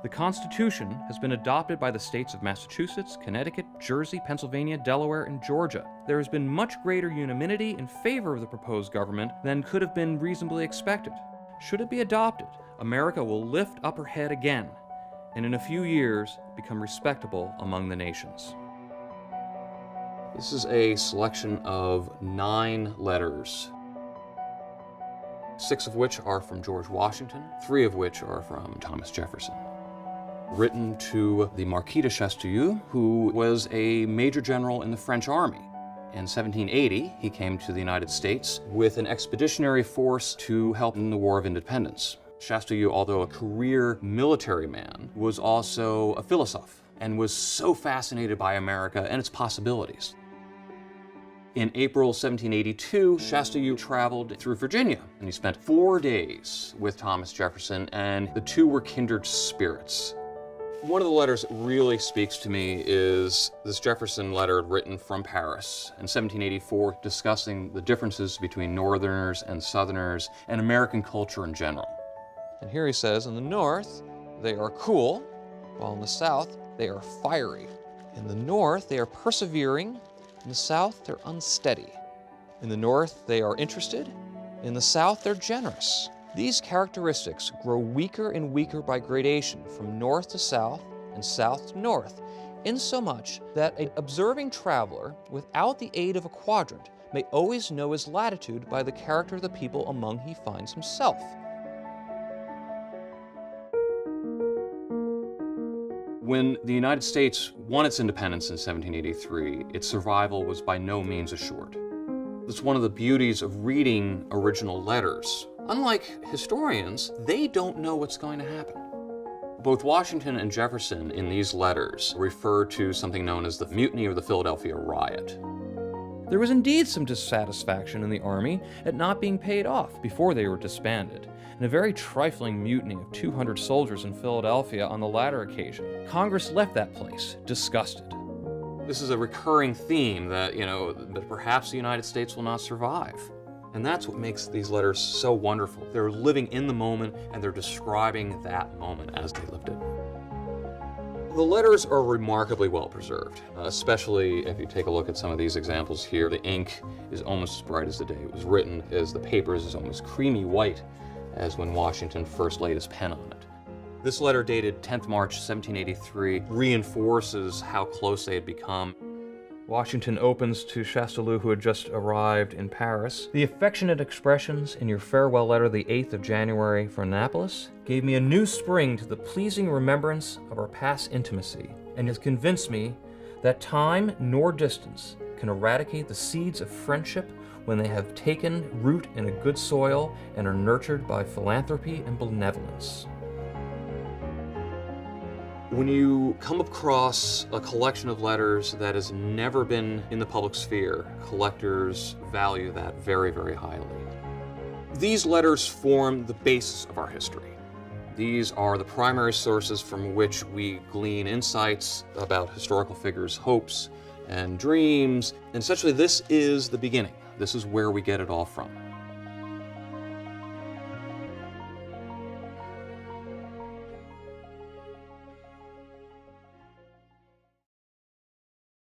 The Constitution has been adopted by the states of Massachusetts, Connecticut, Jersey, Pennsylvania, Delaware, and Georgia. There has been much greater unanimity in favor of the proposed government than could have been reasonably expected. Should it be adopted, America will lift up her head again, and in a few years become respectable among the nations. This is a selection of 9 letters, 6 of which are from George Washington, 3 of which are from Thomas Jefferson. Written to the Marquis de Chester, who was a major general in the French army. In 1780, he came to the United States with an expeditionary force to help in the War of Independence. Chester, although a career military man, was also a philosopher and was so fascinated by America and its possibilities. In April 1782, Chester traveled through Virginia, and he spent 4 days with Thomas Jefferson, and the two were kindred spirits. One of the letters that really speaks to me is this Jefferson letter written from Paris in 1784, discussing the differences between Northerners and Southerners and American culture in general. And here he says, in the North, they are cool, while in the South, they are fiery. In the North, they are persevering. In the South, they're unsteady. In the North, they are interested. In the South, they're generous. These characteristics grow weaker and weaker by gradation from north to south and south to north, insomuch that an observing traveler, without the aid of a quadrant, may always know his latitude by the character of the people among he finds himself. When the United States won its independence in 1783, its survival was by no means assured. It's one of the beauties of reading original letters. Unlike historians, they don't know what's going to happen. Both Washington and Jefferson in these letters refer to something known as the Mutiny or the Philadelphia Riot. There was indeed some dissatisfaction in the army at not being paid off before they were disbanded, and a very trifling mutiny of 200 soldiers in Philadelphia on the latter occasion. Congress left that place, disgusted. This is a recurring theme that, that perhaps the United States will not survive. And that's what makes these letters so wonderful. They're living in the moment, and they're describing that moment as they lived it. The letters are remarkably well preserved, especially if you take a look at some of these examples here. The ink is almost as bright as the day it was written, as the paper is almost creamy white as when Washington first laid his pen on it. This letter, dated 10th March 1783, reinforces how close they had become. Washington opens to Chester, who had just arrived in Paris. The affectionate expressions in your farewell letter, the 8th of January, from Annapolis, gave me a new spring to the pleasing remembrance of our past intimacy, and has convinced me that time nor distance can eradicate the seeds of friendship when they have taken root in a good soil and are nurtured by philanthropy and benevolence. When you come across a collection of letters that has never been in the public sphere, collectors value that very, very highly. These letters form the basis of our history. These are the primary sources from which we glean insights about historical figures' hopes and dreams. And essentially, this is the beginning. This is where we get it all from.